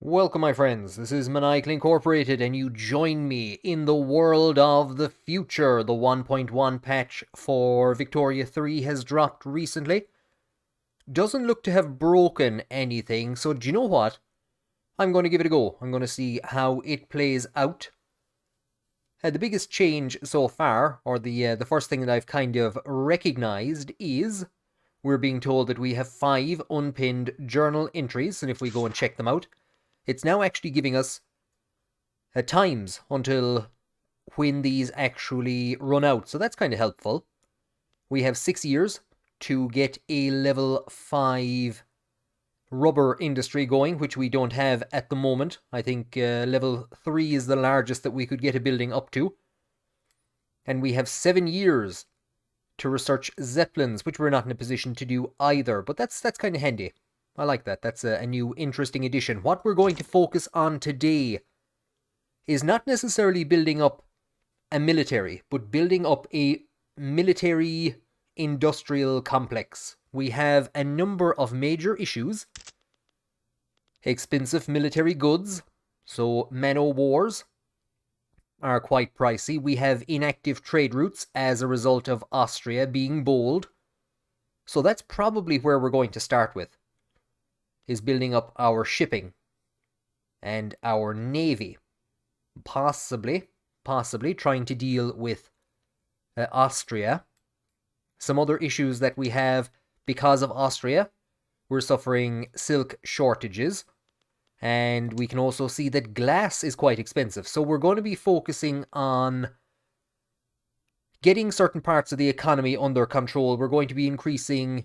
Welcome, my friends. This is Maniacal Incorporated, and you join me in the world of the future. The 1.1 patch for Victoria 3 has dropped recently. Doesn't look to have broken anything, so do you know what? I'm going to give it a go. I'm going to see how it plays out. The biggest change so far, or the first thing that I've kind of recognized, is we're being told that we have 5 unpinned journal entries, and if we go and check them out, it's now actually giving us times until when these actually run out. So that's kind of helpful. We have 6 years to get a level 5 rubber industry going, which we don't have at the moment. I think level 3 is the largest that we could get a building up to. And we have 7 years to research zeppelins, which we're not in a position to do either. But that's kind of handy. I like that. That's a new interesting addition. What we're going to focus on today is not necessarily building up a military, but building up a military industrial complex. We have a number of major issues. Expensive military goods, so man-o'-wars, are quite pricey. We have inactive trade routes as a result of Austria being bold. So that's probably where we're going to start with, is building up our shipping and our navy. Possibly trying to deal with Austria. Some other issues that we have because of Austria, we're suffering silk shortages, and we can also see that glass is quite expensive. So we're going to be focusing on getting certain parts of the economy under control. We're going to be increasing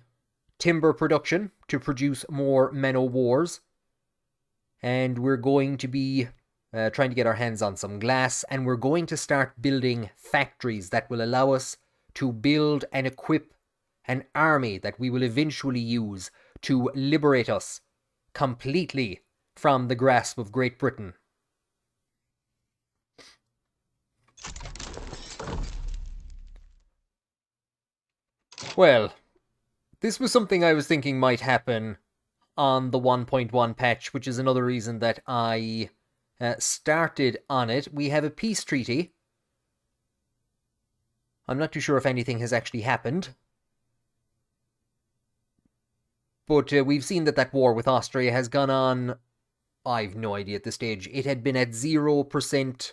timber production to produce more man-o'-wars, and we're going to be trying to get our hands on some glass, and we're going to start building factories that will allow us to build and equip an army that we will eventually use to liberate us completely from the grasp of Great Britain. Well, this was something I was thinking might happen on the 1.1 patch, which is another reason that I started on it. We have a peace treaty. I'm not too sure if anything has actually happened, but we've seen that war with Austria has gone on. I've no idea at this stage. It had been at 0%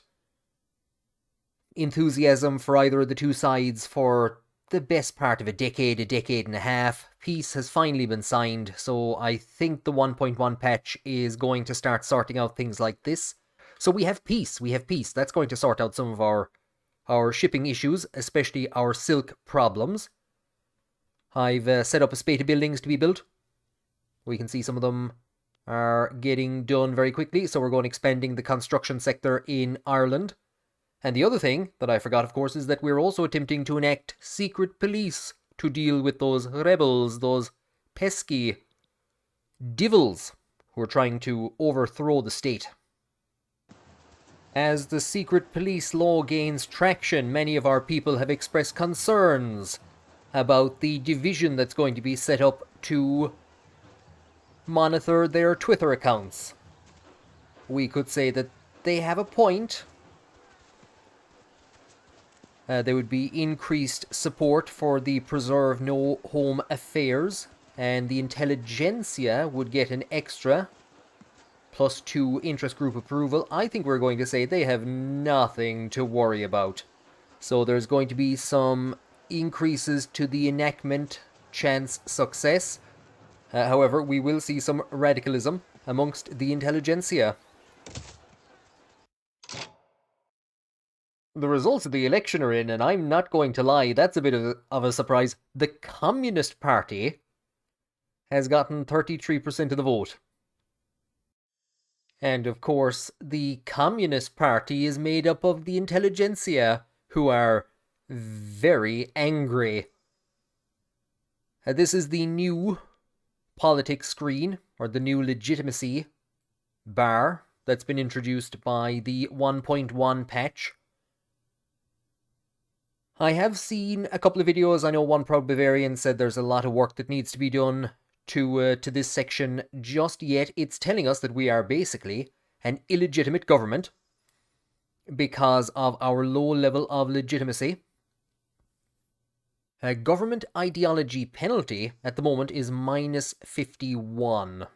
enthusiasm for either of the two sides for the best part of a decade and a half. Peace has finally been signed, so I think the 1.1 patch is going to start sorting out things like this. So we have peace. That's going to sort out some of our shipping issues, especially our silk problems. I've set up a spate of buildings to be built. We can see some of them are getting done very quickly, so we're going expanding the construction sector in Ireland. And the other thing that I forgot, of course, is that we're also attempting to enact secret police to deal with those rebels, those pesky divils who are trying to overthrow the state. As the secret police law gains traction, many of our people have expressed concerns about the division that's going to be set up to monitor their Twitter accounts. We could say that they have a point. There would be increased support for the Preserve No Home Affairs, and the intelligentsia would get an extra +2 interest group approval. I think we're going to say they have nothing to worry about. So there's going to be some increases to the enactment chance success. However, we will see some radicalism amongst the intelligentsia. The results of the election are in, and I'm not going to lie, that's a bit of a surprise. The Communist Party has gotten 33% of the vote. And of course, the Communist Party is made up of the intelligentsia, who are very angry. This is the new politics screen, or the new legitimacy bar that's been introduced by the 1.1 patch. I have seen a couple of videos. I know One Proud Bavarian said there's a lot of work that needs to be done to this section just yet. It's telling us that we are basically an illegitimate government because of our low level of legitimacy. Government ideology penalty at the moment is -51.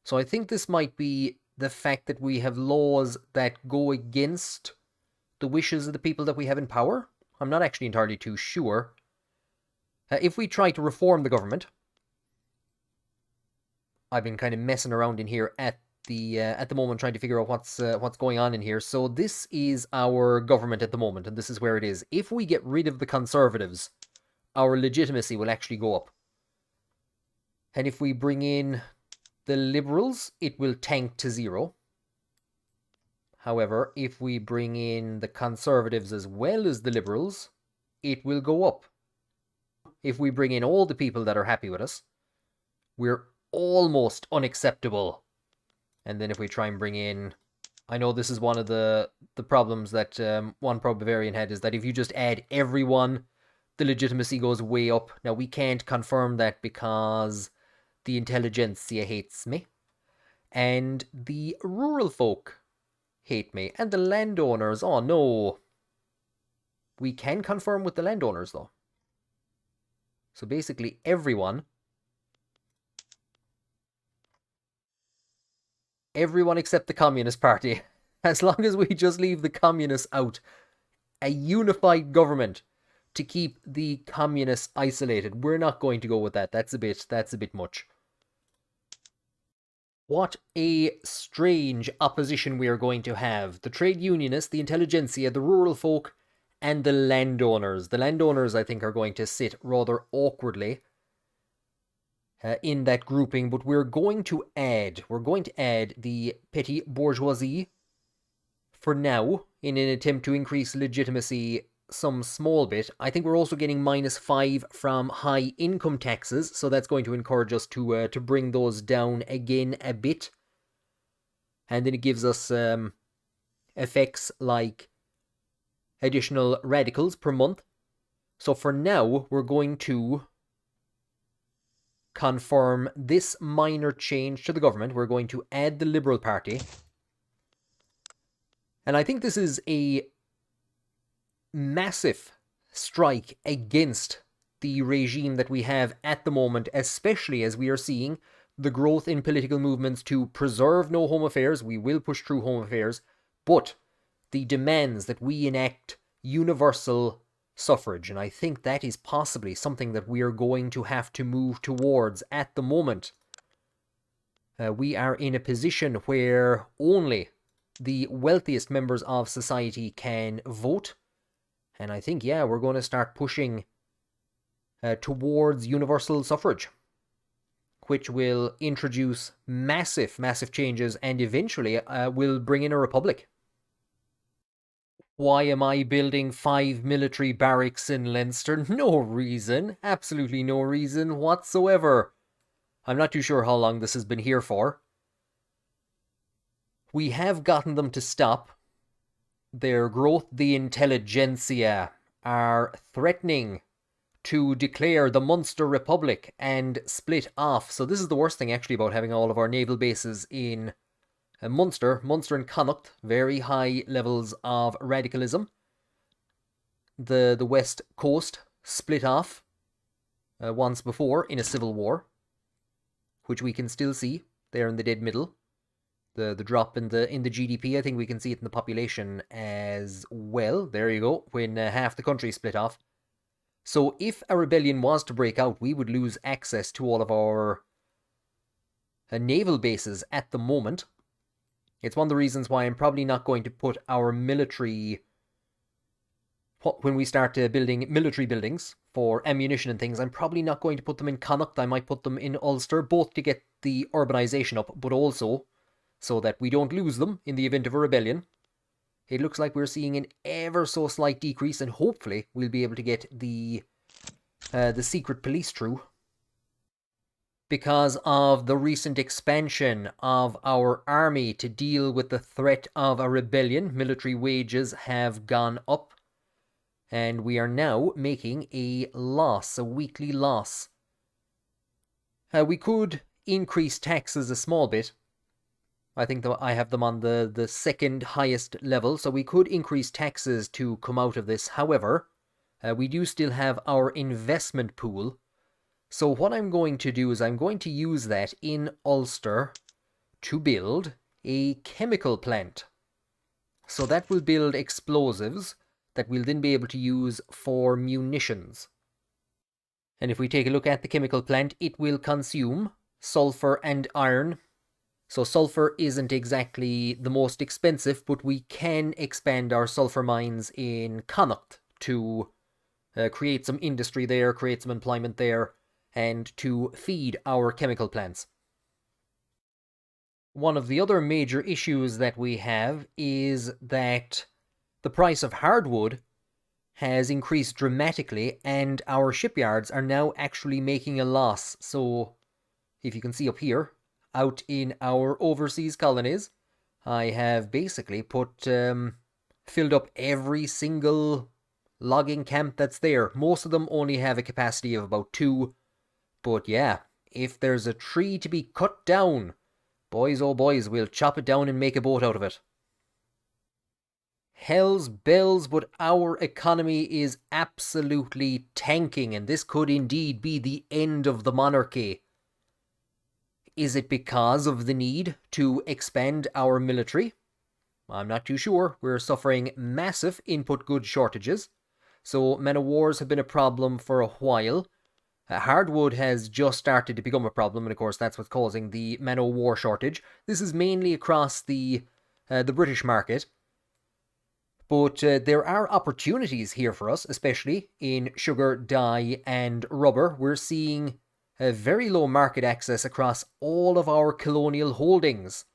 So I think this might be the fact that we have laws that go against the wishes of the people that we have in power. I'm not actually entirely too sure. If we try to reform the government, I've been kind of messing around in here at the moment trying to figure out what's going on in here. So this is our government at the moment, and this is where it is. If we get rid of the Conservatives, our legitimacy will actually go up. And if we bring in the Liberals, it will tank to 0. However, if we bring in the Conservatives as well as the Liberals, it will go up. If we bring in all the people that are happy with us, we're almost unacceptable. And then if we try and bring in... I know this is one of the problems that one pro-Bavarian had, is that if you just add everyone, the legitimacy goes way up. Now, we can't confirm that because the intelligentsia hates me, and the rural folk hate me, and the landowners, oh no. We can confirm with the landowners, though. So basically everyone except the Communist Party. As long as we just leave the communists out. A unified government to keep the communists isolated. We're not going to go with that. That's a bit much. What a strange opposition we are going to have. The trade unionists, the intelligentsia, the rural folk, and the landowners. The landowners, I think, are going to sit rather awkwardly in that grouping, but we're going to add the petty bourgeoisie for now in an attempt to increase legitimacy some small bit. I think we're also getting -5 from high income taxes, so that's going to encourage us to bring those down again a bit. And then it gives us effects like additional radicals per month. So for now, we're going to confirm this minor change to the government. We're going to add the Liberal Party. And I think this is a massive strike against the regime that we have at the moment, especially as we are seeing the growth in political movements to preserve no home affairs. We will push through home affairs, but the demands that we enact universal suffrage, and I think that is possibly something that we are going to have to move towards at the moment. We are in a position where only the wealthiest members of society can vote, and I think, yeah, we're going to start pushing towards universal suffrage, which will introduce massive changes and eventually will bring in a republic. Why am I building 5 military barracks in Leinster? No reason. Absolutely no reason whatsoever. I'm not too sure how long this has been here for. We have gotten them to stop their growth. The intelligentsia are threatening to declare the Munster Republic and split off. So this is the worst thing actually about having all of our naval bases in Munster and Connacht, very high levels of radicalism. The West Coast split off once before in a civil war, which we can still see there in the dead middle. The drop in the GDP, I think we can see it in the population as well. There you go, when half the country split off. So if a rebellion was to break out, we would lose access to all of our naval bases at the moment. It's one of the reasons why I'm probably not going to put our military... When we start building military buildings for ammunition and things, I'm probably not going to put them in Connacht. I might put them in Ulster, both to get the urbanization up, but also so that we don't lose them in the event of a rebellion. It looks like we're seeing an ever so slight decrease, and hopefully we'll be able to get the secret police through. Because of the recent expansion of our army to deal with the threat of a rebellion, military wages have gone up, and we are now making a loss, a weekly loss. We could increase taxes a small bit. I think that I have them on the second highest level, so we could increase taxes to come out of this. However, we do still have our investment pool. So what I'm going to do is I'm going to use that in Ulster to build a chemical plant. So that will build explosives that we'll then be able to use for munitions. And if we take a look at the chemical plant, it will consume sulfur and iron. So sulfur isn't exactly the most expensive, but we can expand our sulfur mines in Connacht to create some industry there, create some employment there, and to feed our chemical plants. One of the other major issues that we have is that the price of hardwood has increased dramatically, and our shipyards are now actually making a loss. So, if you can see up here, out in our overseas colonies, I have basically filled up every single logging camp that's there. Most of them only have a capacity of about 2, but yeah, if there's a tree to be cut down, boys oh boys, we'll chop it down and make a boat out of it. Hell's bells, but our economy is absolutely tanking, and this could indeed be the end of the monarchy. Is it because of the need to expand our military? I'm not too sure. We're suffering massive input goods shortages, so men of wars have been a problem for a while. Hardwood has just started to become a problem, and of course that's what's causing the men of war shortage. This is mainly across the British market. But there are opportunities here for us, especially in sugar, dye, and rubber. We're seeing very low market access across all of our colonial holdings,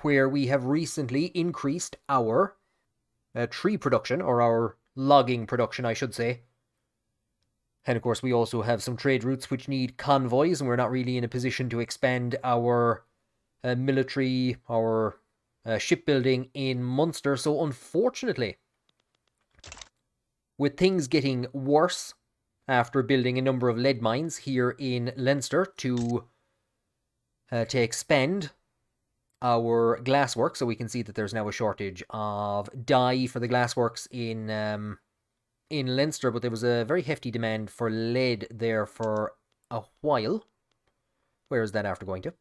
where we have recently increased our tree production, or our logging production, I should say. And of course, we also have some trade routes which need convoys, and we're not really in a position to expand our military, our shipbuilding in Munster. So unfortunately, with things getting worse after building a number of lead mines here in Leinster to expand our glassworks, so we can see that there's now a shortage of dye for the glassworks in Leinster, but there was a very hefty demand for lead there for a while. Where is that after going to?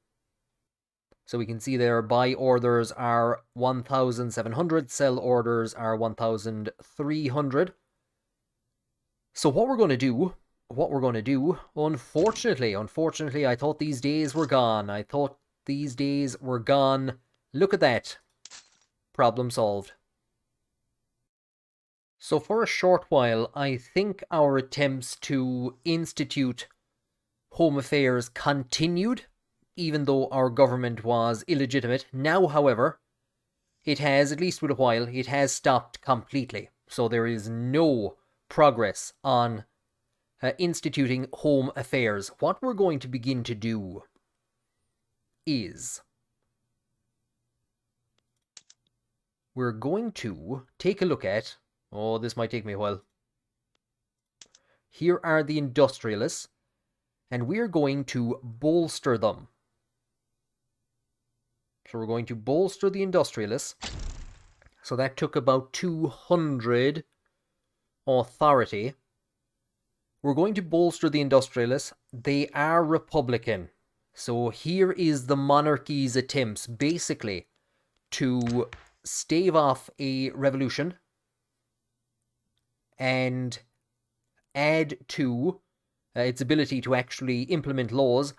So we can see there buy orders are 1,700, sell orders are 1,300. So what we're going to do, unfortunately, I thought these days were gone. Look at that. Problem solved. So for a short while, I think our attempts to institute Home Affairs continued, even though our government was illegitimate. Now, however, it has, at least for a while, it has stopped completely. So there is no progress on instituting Home Affairs. What we're going to begin to do is we're going to take a look at, oh, this might take me a while. Here are the industrialists, and we're going to bolster them. So we're going to bolster the industrialists. So that took about 200 authority. We're going to bolster the industrialists. They are Republican. So here is the monarchy's attempts, basically, to stave off a revolution and add to its ability to actually implement laws.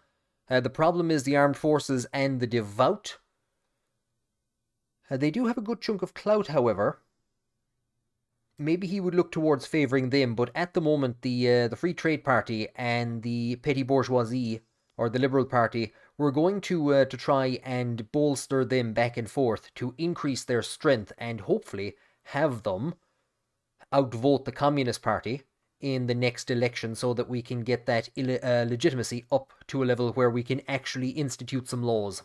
The problem is the armed forces and the devout. They do have a good chunk of clout, however. Maybe he would look towards favouring them, but at the moment the Free Trade Party and the Petty Bourgeoisie, or the Liberal Party, we're going to try and bolster them back and forth to increase their strength and hopefully have them outvote the Communist Party in the next election, so that we can get that legitimacy up to a level where we can actually institute some laws.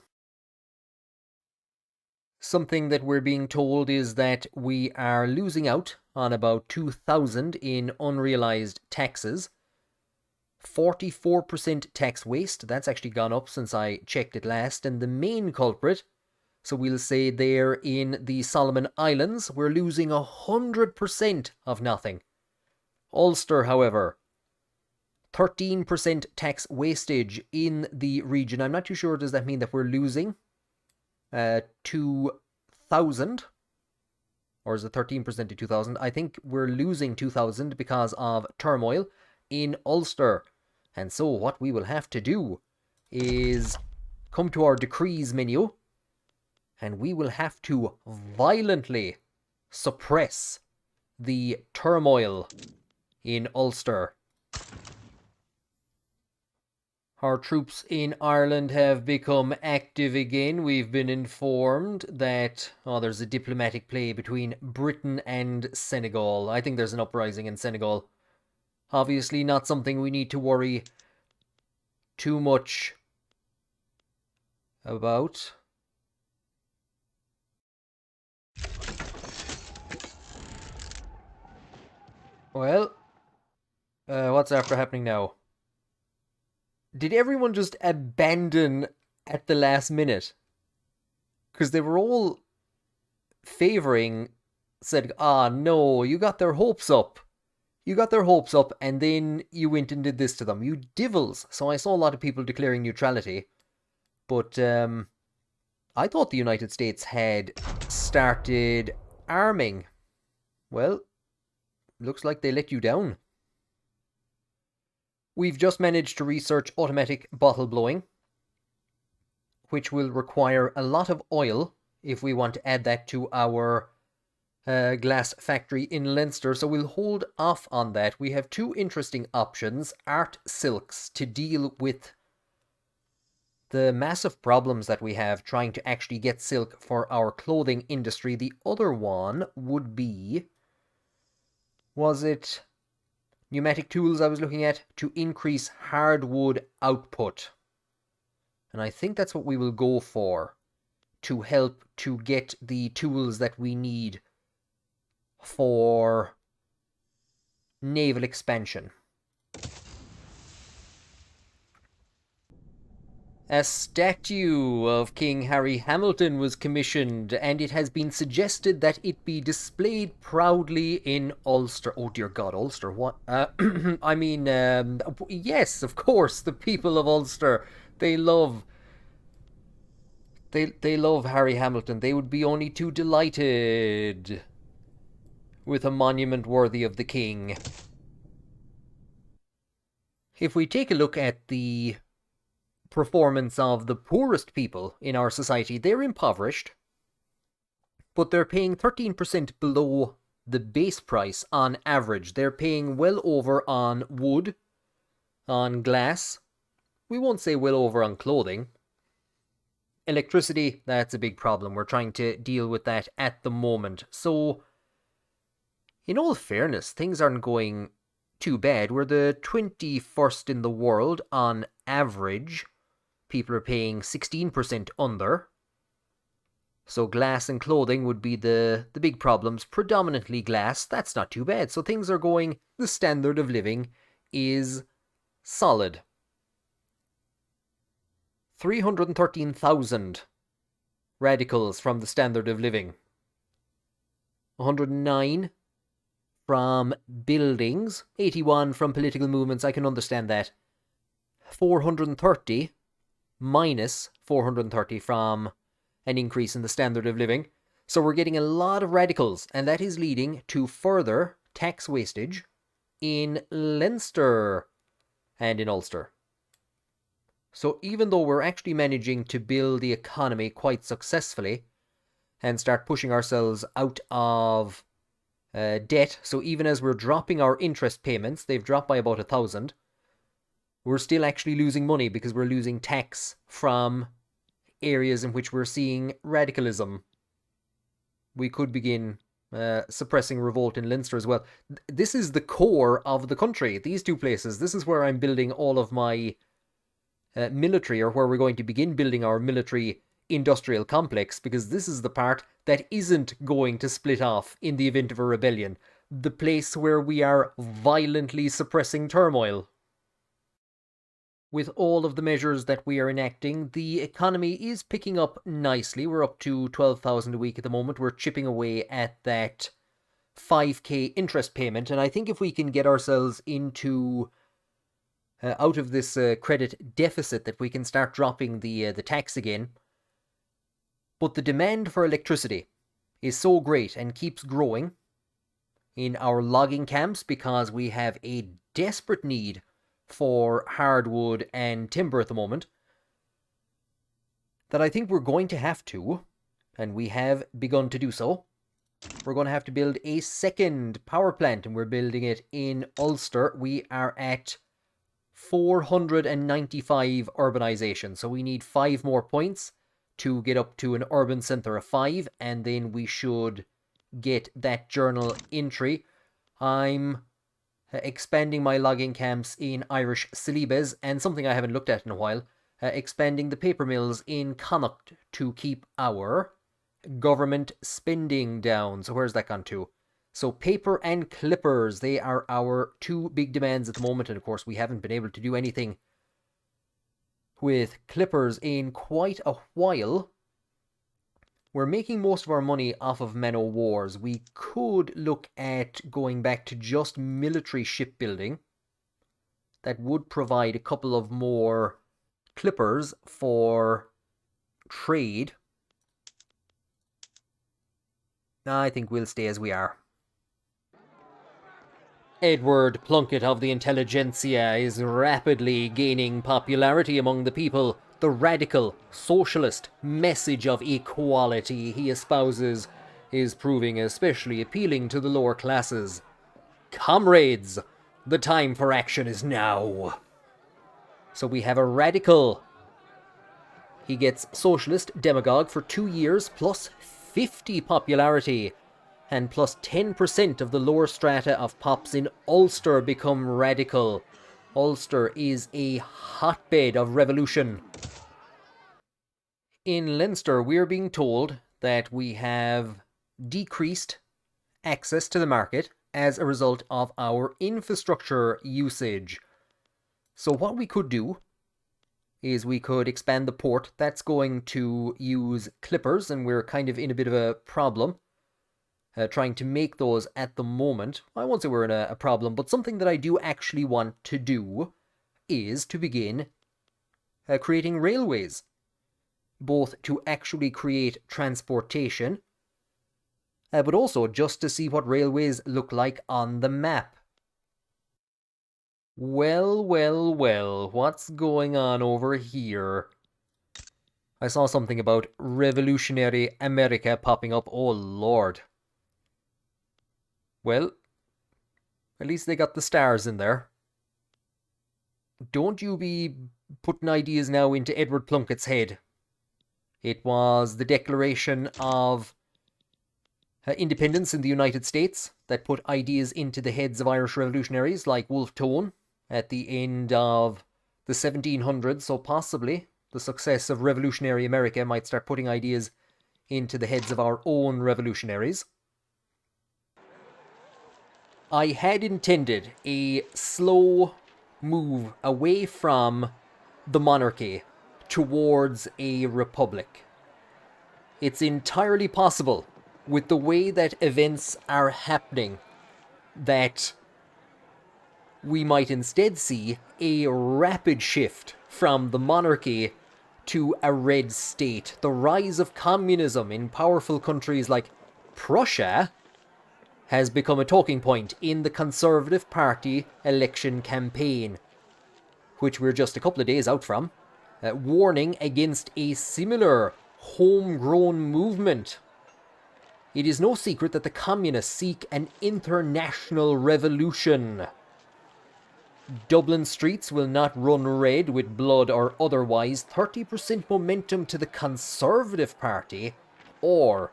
Something that we're being told is that we are losing out on about 2,000 in unrealized taxes. 44% tax waste. That's actually gone up since I checked it last. And the main culprit, so we'll say there in the Solomon Islands, we're losing 100% of nothing. Ulster, however, 13% tax wastage in the region. I'm not too sure, does that mean that we're losing 2,000? Or is it 13% to 2,000? I think we're losing 2,000 because of turmoil in Ulster. And so what we will have to do is come to our decrees menu, and we will have to violently suppress the turmoil in Ulster. Our troops in Ireland have become active again. We've been informed that there's a diplomatic play between Britain and Senegal. I think there's an uprising in Senegal. Obviously not something we need to worry too much about. Well, what's after happening now? Did everyone just abandon at the last minute? Because they were all favouring, said, no, you got their hopes up. You got their hopes up, and then you went and did this to them. You divils. So I saw a lot of people declaring neutrality. But I thought the United States had started arming. Well, looks like they let you down. We've just managed to research automatic bottle blowing, which will require a lot of oil if we want to add that to our glass factory in Leinster, so we'll hold off on that. We have two interesting options. Art silks to deal with the massive problems that we have trying to actually get silk for our clothing industry. The other one would be, was it pneumatic tools I was looking at, to increase hardwood output. And I think that's what we will go for, to help to get the tools that we need for naval expansion. A statue of King Harry Hamilton was commissioned, and it has been suggested that it be displayed proudly in Ulster. Oh dear God, Ulster, what? I mean, yes, of course, the people of Ulster, they love Harry Hamilton. They would be only too delighted with a monument worthy of the king. If we take a look at the performance of the poorest people in our society, they're impoverished, but they're paying 13% below the base price on average. They're paying well over on wood, on glass. We won't say well over on clothing. Electricity, that's a big problem. We're trying to deal with that at the moment. So, in all fairness, things aren't going too bad. We're the 21st in the world on average. People are paying 16% under. So glass and clothing would be the big problems. Predominantly glass. That's not too bad. So things are going, the standard of living is solid. 313,000 radicals from the standard of living. 109 from buildings. 81 from political movements. I can understand that. 430 minus 430 from an increase in the standard of living. So we're getting a lot of radicals, and that is leading to further tax wastage in Leinster and in Ulster. So even though we're actually managing to build the economy quite successfully and start pushing ourselves out of debt, so even as we're dropping our interest payments, they've dropped by about 1,000, we're still actually losing money because we're losing tax from areas in which we're seeing radicalism. We could begin suppressing revolt in Leinster as well. This is the core of the country, these two places. This is where I'm building all of my military, or where we're going to begin building our military industrial complex, because this is the part that isn't going to split off in the event of a rebellion. The place where we are violently suppressing turmoil. with all of the measures that we are enacting, the economy is picking up nicely. We're up to 12,000 a week at the moment. We're chipping away at that 5k interest payment, and I think if we can get ourselves into out of this credit deficit, that we can start dropping the tax again. But the demand for electricity is so great and keeps growing in our logging camps because we have a desperate need for hardwood and timber at the moment, that I think we're going to have to, and we have begun to do so, we're going to have to build a second power plant, and we're building it in Ulster. We are at 495 urbanization, so we need 5 more points to get up to an urban centre of 5, and then we should get that journal entry. I'm expanding my logging camps in Irish Celebes, and something I haven't looked at in a while, expanding the paper mills in Connacht to keep our government spending down. So where's that gone to? So paper and clippers, they are our 2 big demands at the moment, and of course we haven't been able to do anything with clippers in quite a while. We're making most of our money off of men o' wars. We could look at going back to just military shipbuilding. That would provide a couple of more clippers for trade. I think we'll stay as we are. Edward Plunkett of the intelligentsia is rapidly gaining popularity among the people. The radical, socialist message of equality he espouses is proving especially appealing to the lower classes. Comrades, the time for action is now. So we have a radical. He gets socialist demagogue for 2 years, plus 50 popularity, and plus 10% of the lower strata of pops in Ulster become radical. Ulster is a hotbed of revolution. In Leinster, we're being told that we have decreased access to the market as a result of our infrastructure usage. So what we could do is we could expand the port. That's going to use clippers, and we're kind of in a bit of a problem trying to make those at the moment. I won't say we're in a problem, but something that I do actually want to do is to begin creating railways, both to actually create transportation, but also just to see what railways look like on the map. Well, what's going on over here? I saw something about revolutionary America popping up. Oh, Lord. Well, at least they got the stars in there. Don't you be putting ideas now into Edward Plunkett's head. It was the Declaration of Independence in the United States that put ideas into the heads of Irish revolutionaries like Wolfe Tone at the end of the 1700s, so possibly the success of revolutionary America might start putting ideas into the heads of our own revolutionaries. I had intended a slow move away from the monarchy towards a republic. It's entirely possible, with the way that events are happening, that we might instead see a rapid shift from the monarchy to a red state. The rise of communism in powerful countries like Prussia has become a talking point in the Conservative Party election campaign, which we're just a couple of days out from, warning against a similar homegrown movement. It is no secret that the communists seek an international revolution. Dublin streets will not run red with blood or otherwise. 30% momentum to the Conservative Party, or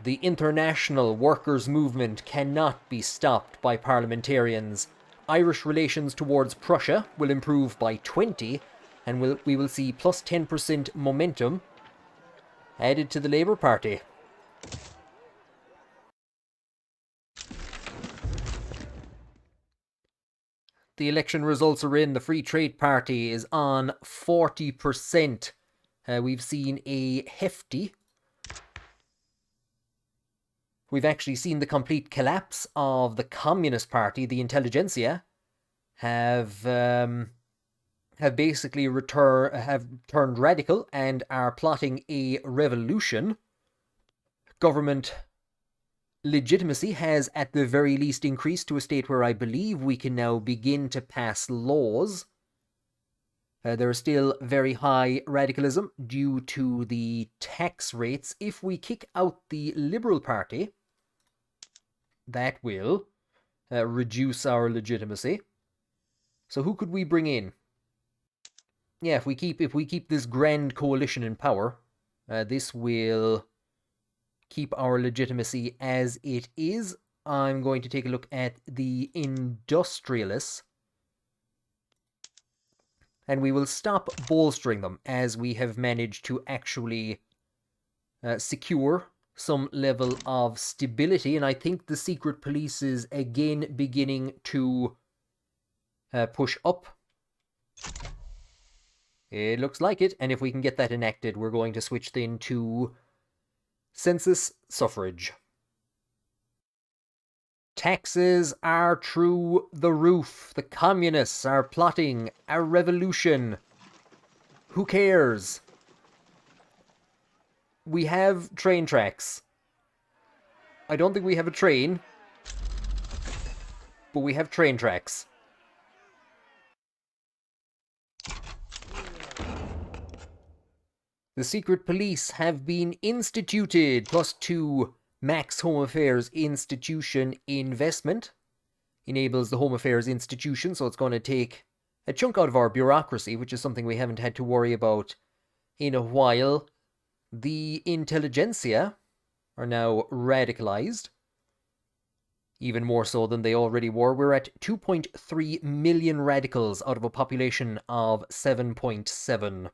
the international workers' movement cannot be stopped by parliamentarians. Irish relations towards Prussia will improve by 20, and we will see plus 10% momentum added to the Labour Party. the election results are in. The Free Trade Party is on 40%. We've seen a hefty... We've actually seen the complete collapse of the Communist Party. The intelligentsia have basically turned radical and are plotting a revolution. Government legitimacy has at the very least increased to a state where I believe we can now begin to pass laws. There is still very high radicalism due to the tax rates. If we kick out the Liberal Party, that will reduce our legitimacy. So who could we bring in? Yeah, if we keep this grand coalition in power, this will keep our legitimacy as it is. I'm going to take a look at the industrialists, and we will stop bolstering them as we have managed to actually secure some level of stability. And I think the secret police is again beginning to push up. It looks like it, and if we can get that enacted, we're going to switch then to census suffrage. Taxes are through the roof. The communists are plotting a revolution. Who cares? We have train tracks. I don't think we have a train, but we have train tracks. The secret police have been instituted, +2 max Home Affairs institution investment. Enables the Home Affairs institution, so it's going to take a chunk out of our bureaucracy, which is something we haven't had to worry about in a while. The intelligentsia are now radicalized, even more so than they already were. We're at 2.3 million radicals out of a population of 7.7.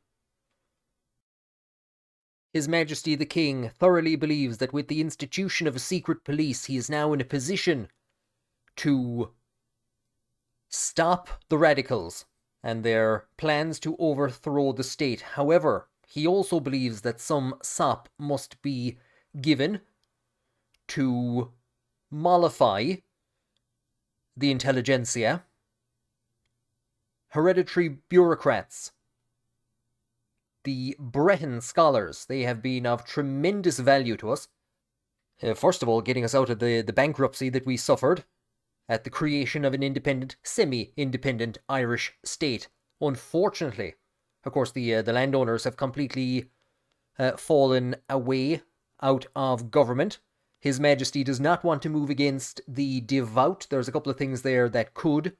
His Majesty the King thoroughly believes that with the institution of a secret police, he is now in a position to stop the radicals and their plans to overthrow the state. However, he also believes that some sop must be given to mollify the intelligentsia. Hereditary bureaucrats, the Breton scholars, they have been of tremendous value to us. First of all, getting us out of the bankruptcy that we suffered at the creation of an independent, semi-independent Irish state. Unfortunately, of course, the landowners have completely fallen away out of government. His Majesty does not want to move against the devout. There's a couple of things there that could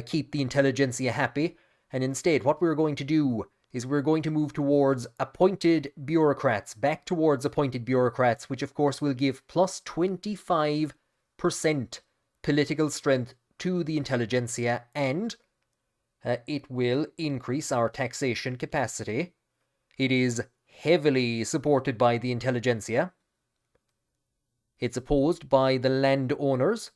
keep the intelligentsia happy. And instead, what we're going to do is we're going to move towards appointed bureaucrats, back towards appointed bureaucrats, which of course will give +25% political strength to the intelligentsia, and it will increase our taxation capacity. It is heavily supported by the intelligentsia. It's opposed by the landowners.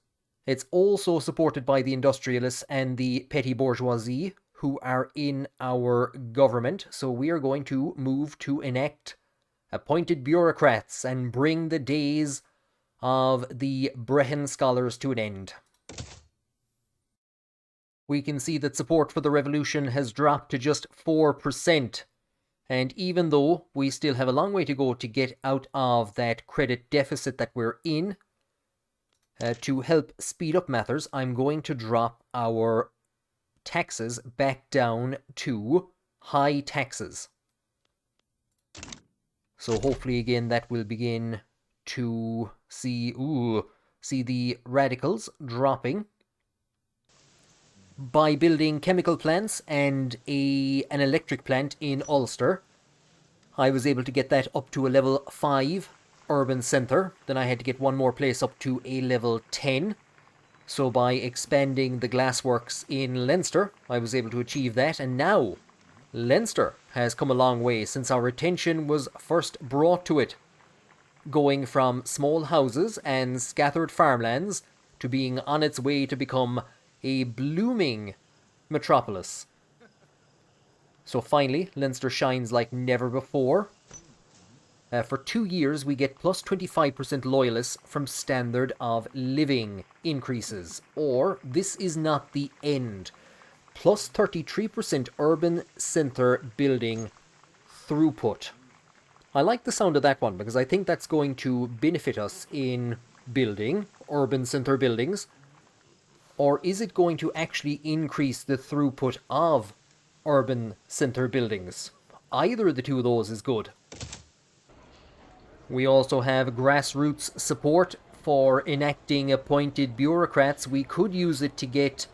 It's also supported by the industrialists and the petty bourgeoisie, who are in our government. So we are going to move to enact appointed bureaucrats and bring the days of the Breton scholars to an end. We can see that support for the revolution has dropped to just 4%. And even though we still have a long way to go to get out of that credit deficit that we're in, to help speed up matters, I'm going to drop our taxes back down to high taxes. So hopefully again that will begin to see the radicals dropping. By building chemical plants and an electric plant in Ulster, I was able to get that up to a level 5 urban centre. Then I had to get one more place up to a level 10. So by expanding the glassworks in Leinster, I was able to achieve that. And now, Leinster has come a long way since our attention was first brought to it, going from small houses and scattered farmlands to being on its way to become a blooming metropolis. So finally, Leinster shines like never before. For 2 years, we get plus 25% loyalists from standard of living increases. Or, this is not the end. Plus 33% urban centre building throughput. I like the sound of that one because I think that's going to benefit us in building urban centre buildings. Or is it going to actually increase the throughput of urban centre buildings? Either of the two of those is good. We also have grassroots support for enacting appointed bureaucrats. We could use it to get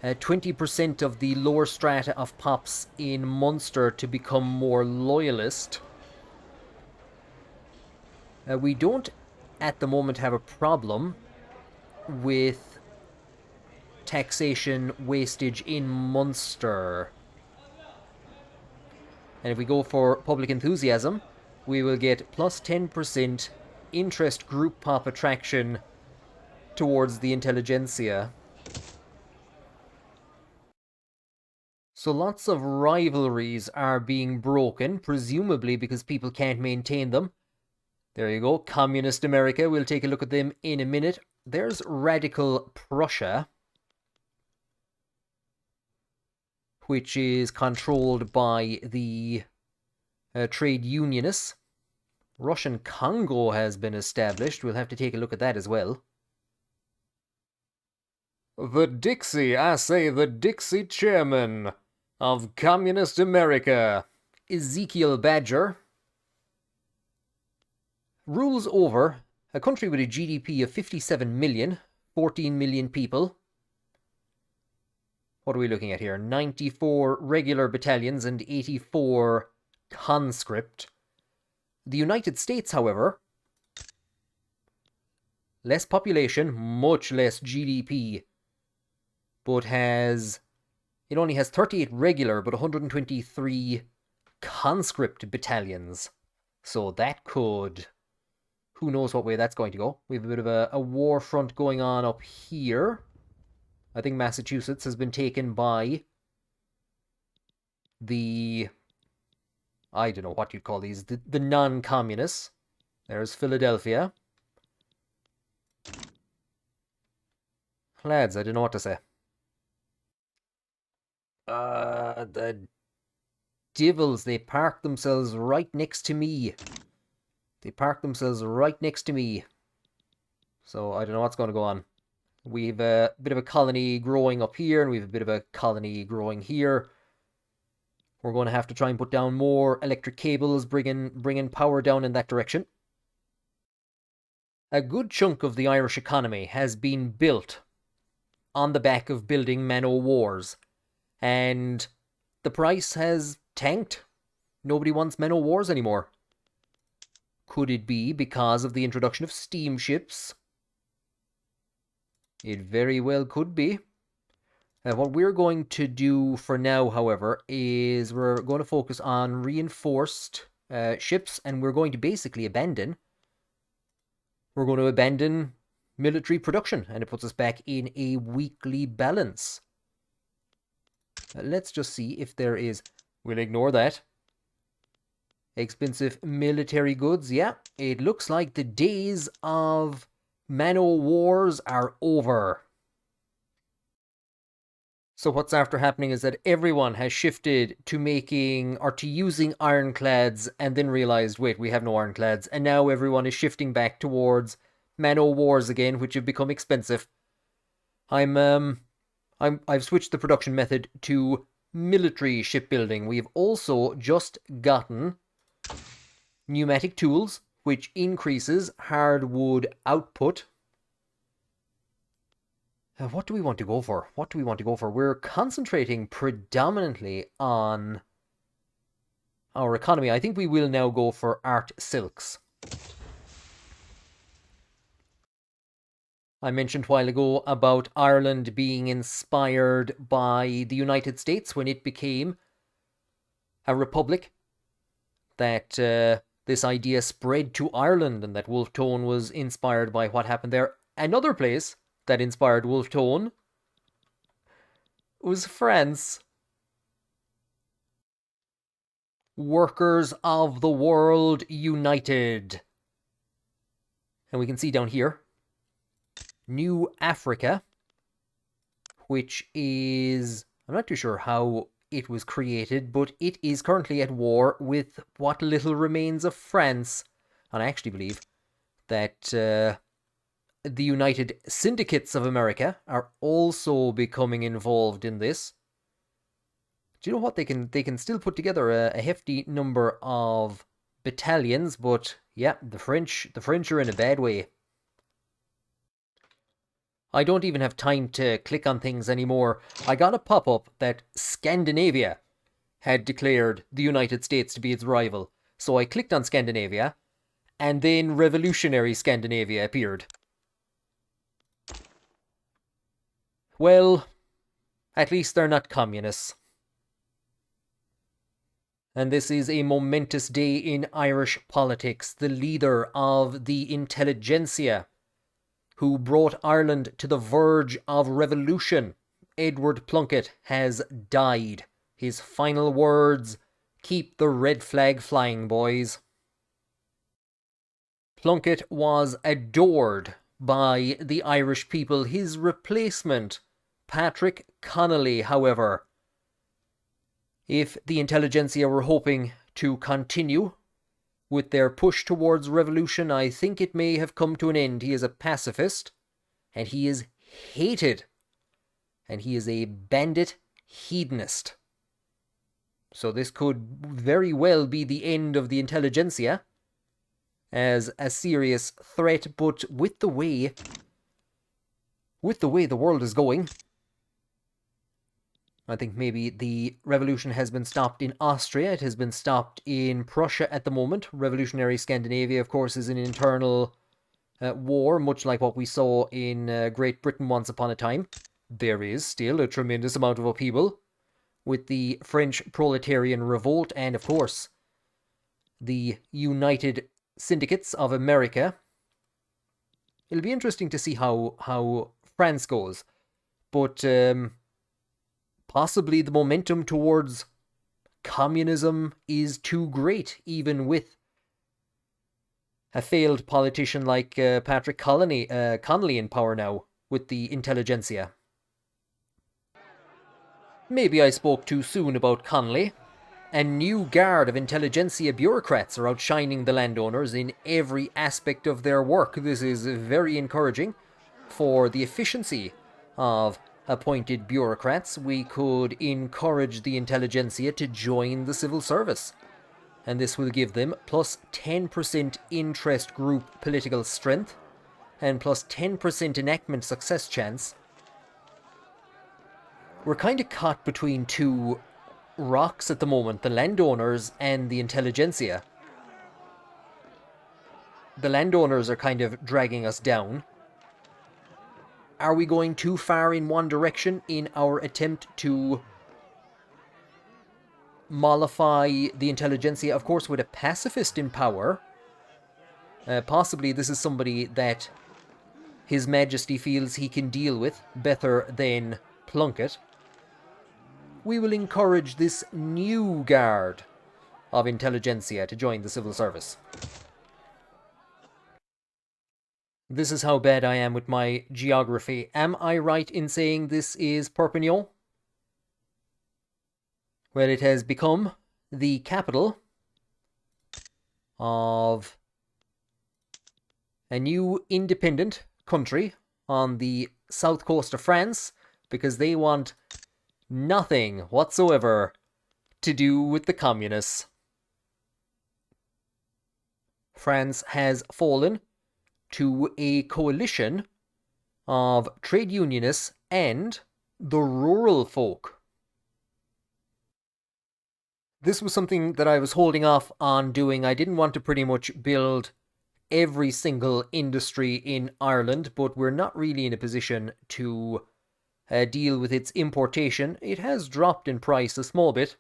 20% of the lower strata of pops in Munster to become more loyalist. We don't at the moment have a problem with taxation wastage in Munster. And if we go for public enthusiasm, we will get plus 10% interest group pop attraction towards the intelligentsia. So lots of rivalries are being broken, presumably because people can't maintain them. There you go, Communist America. We'll take a look at them in a minute. There's Radical Prussia, which is controlled by the trade unionists. Russian Congo has been established. We'll have to take a look at that as well. The Dixie, I say the Dixie chairman of Communist America, Ezekiel Badger, rules over a country with a GDP of 57 million, 14 million people. What are we looking at here? 94 regular battalions and 84 conscript. The United States, however, less population, much less GDP, but it only has 38 regular but 123 conscript battalions. So that could, who knows what way that's going to go. We have a bit of a war front going on up here. I think Massachusetts has been taken by the, I don't know what you'd call these, the non-communists. There's Philadelphia. Lads, I don't know what to say. The devils, they parked themselves right next to me. They parked themselves right next to me. So I don't know what's going to go on. We've a bit of a colony growing up here, and we've a bit of a colony growing here. We're going to have to try and put down more electric cables, bringing power down in that direction. A good chunk of the Irish economy has been built on the back of building man-o'-wars, and the price has tanked. Nobody wants men-o'-wars anymore. Could it be because of the introduction of steamships? It very well could be. What we're going to do for now, however, is we're going to focus on reinforced ships, and we're going to basically abandon military production, and it puts us back in a weekly balance. Let's just see if there is... We'll ignore that. Expensive military goods. Yeah, it looks like the days of man-o'-wars are over. So what's after happening is that everyone has shifted to making, or to using ironclads, and then realized, wait, we have no ironclads, and now everyone is shifting back towards man-o'-wars again, which have become expensive. I've switched the production method to military shipbuilding. We've also just gotten pneumatic tools, which increases hardwood output. What do we want to go for? We're concentrating predominantly on our economy. I think we will now go for art silks. I mentioned a while ago about Ireland being inspired by the United States when it became a republic. That this idea spread to Ireland, and that Wolfe Tone was inspired by what happened there. Another place that inspired Wolfe Tone was France. Workers of the world united. And we can see down here, New Africa, which is, I'm not too sure how it was created, but it is currently at war with what little remains of France. And I actually believe that the United Syndicates of America are also becoming involved in this. Do you know what? They can still put together a hefty number of battalions, but yeah, the French are in a bad way. I don't even have time to click on things anymore. I got a pop-up that Scandinavia had declared the United States to be its rival. So I clicked on Scandinavia, and then revolutionary Scandinavia appeared. Well, at least they're not communists. And this is a momentous day in Irish politics. The leader of the intelligentsia, who brought Ireland to the verge of revolution, Edward Plunkett, has died. His final words: "Keep the red flag flying, boys." Plunkett was adored by the Irish people. His replacement, Patrick Connolly, however, if the intelligentsia were hoping to continue with their push towards revolution, I think it may have come to an end. He is a pacifist, and he is hated, and he is a bandit hedonist. So this could very well be the end of the intelligentsia as a serious threat, but with the way the world is going, I think maybe the revolution has been stopped in Austria. It has been stopped in Prussia at the moment. Revolutionary Scandinavia, of course, is an internal war, much like what we saw in Great Britain once upon a time. There is still a tremendous amount of upheaval with the French proletarian revolt and, of course, the United Syndicates of America. It'll be interesting to see how France goes. But possibly the momentum towards communism is too great, even with a failed politician like Patrick Connolly in power now with the intelligentsia. Maybe I spoke too soon about Connolly. A new guard of intelligentsia bureaucrats are outshining the landowners in every aspect of their work. This is very encouraging for the efficiency of appointed bureaucrats. We could encourage the intelligentsia to join the civil service, and this will give them plus 10% interest group political strength and plus 10% enactment success chance. We're kind of caught between two rocks at the moment, the landowners and the intelligentsia. The landowners are kind of dragging us down. Are we going too far in one direction in our attempt to mollify the intelligentsia? Of course, with a pacifist in power, possibly this is somebody that His Majesty feels he can deal with better than Plunkett. We will encourage this new guard of intelligentsia to join the civil service. This is how bad I am with my geography. Am I right in saying this is Perpignan? Well, it has become the capital of a new independent country on the south coast of France, because they want nothing whatsoever to do with the communists. France has fallen to a coalition of trade unionists and the rural folk. This was something that I was holding off on doing. I didn't want to pretty much build every single industry in Ireland, but we're not really in a position to deal with its importation. It has dropped in price a small bit,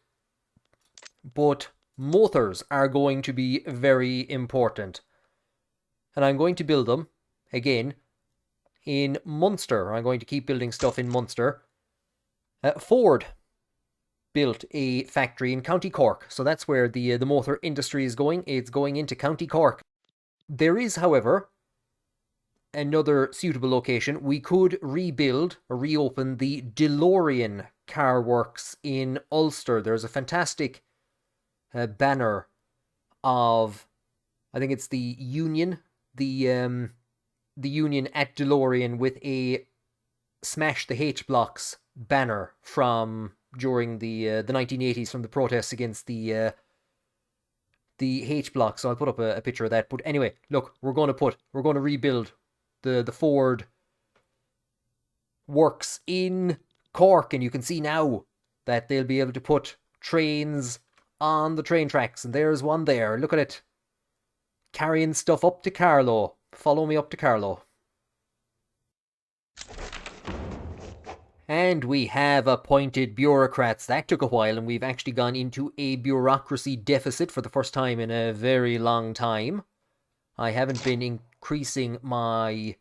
but motors are going to be very important. And I'm going to build them, again, in Munster. I'm going to keep building stuff in Munster. Ford built a factory in County Cork, so that's where the motor industry is going. It's going into County Cork. There is, however, another suitable location. We could rebuild or reopen the DeLorean car works in Ulster. There's a fantastic banner of, I think it's the Union, the Union at DeLorean with a Smash the H blocks banner from during the 1980s, from the protests against the H block. So I'll put up a picture of that. But anyway, look, we're going to rebuild the Ford works in Cork, and you can see now that they'll be able to put trains on the train tracks, and there's one there. Look at it, carrying stuff up to Carlow. Follow me up to Carlow. And we have appointed bureaucrats. That took a while, and we've actually gone into a bureaucracy deficit for the first time in a very long time. I haven't been increasing my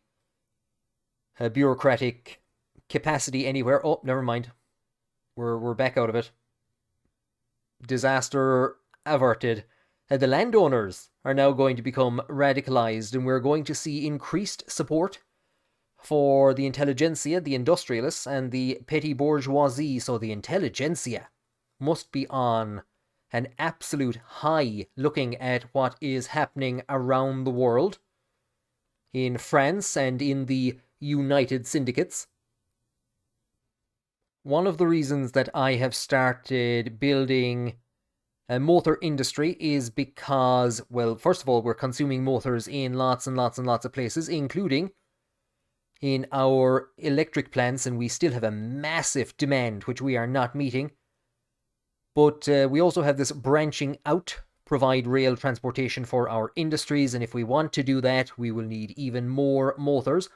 bureaucratic capacity anywhere. Oh, never mind. We're back out of it. Disaster averted. The landowners are now going to become radicalized, and we're going to see increased support for the intelligentsia, the industrialists, and the petty bourgeoisie. So the intelligentsia must be on an absolute high looking at what is happening around the world, in France and in the United Syndicates. One of the reasons that I have started building a motor industry is because, well, first of all, we're consuming motors in lots and lots and lots of places, including in our electric plants, and we still have a massive demand which we are not meeting. But we also have this branching out, provide rail transportation for our industries, and if we want to do that, we will need even more motors.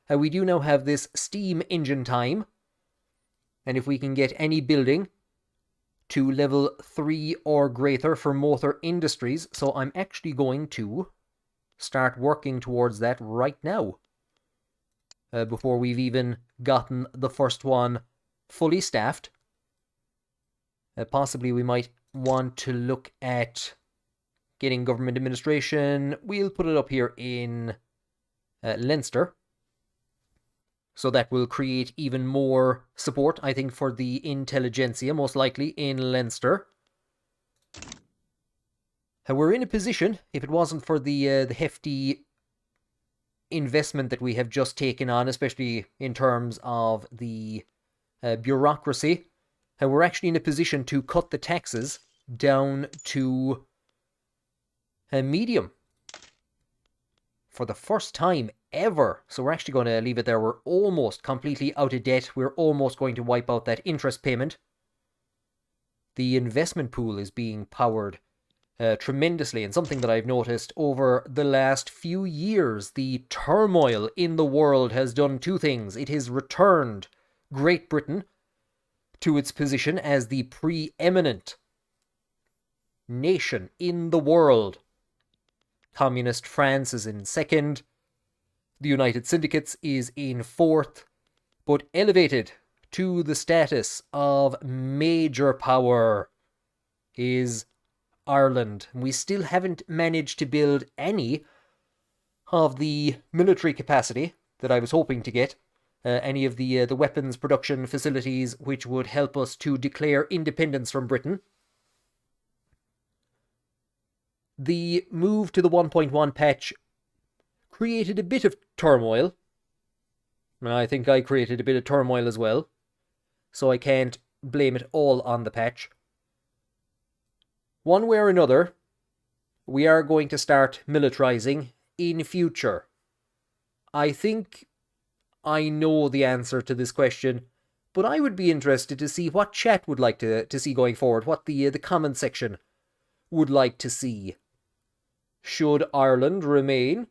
We do now have this steam engine time, and if we can get any building to level 3 or greater for motor industries, so I'm actually going to start working towards that right now. Before we've even gotten the first one fully staffed. Possibly we might want to look at getting government administration. We'll put it up here in Leinster. So that will create even more support, I think, for the intelligentsia, most likely in Leinster. We're in a position, if it wasn't for the hefty investment that we have just taken on, especially in terms of the bureaucracy, we're actually in a position to cut the taxes down to a medium for the first time ever. So we're actually going to leave it there. We're almost completely out of debt. We're almost going to wipe out that interest payment. The investment pool is being powered tremendously, and something that I've noticed over the last few years, the turmoil in the world has done two things. It has returned Great Britain to its position as the preeminent nation in the world. Communist France is in second, the United Syndicates is in fourth, but elevated to the status of major power is Ireland. We still haven't managed to build any of the military capacity that I was hoping to get, any of the weapons production facilities which would help us to declare independence from Britain. The move to the 1.1 patch created a bit of turmoil. I think I created a bit of turmoil as well, so I can't blame it all on the patch. One way or another, we are going to start militarizing in future. I think I know the answer to this question, but I would be interested to see what chat would like to see going forward, what the comment section would like to see. Should Ireland remain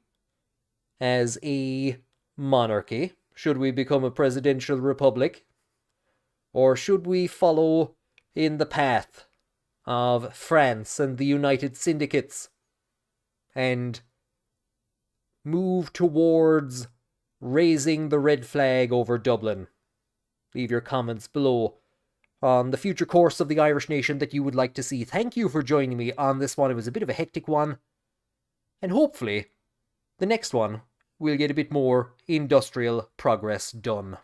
as a monarchy? Should we become a presidential republic? Or should we follow in the path of France and the United Syndicates and move towards raising the red flag over Dublin? leave your comments below on the future course of the Irish nation that you would like to see. Thank you for joining me on this one. It was a bit of a hectic one. And hopefully, the next one will get a bit more industrial progress done.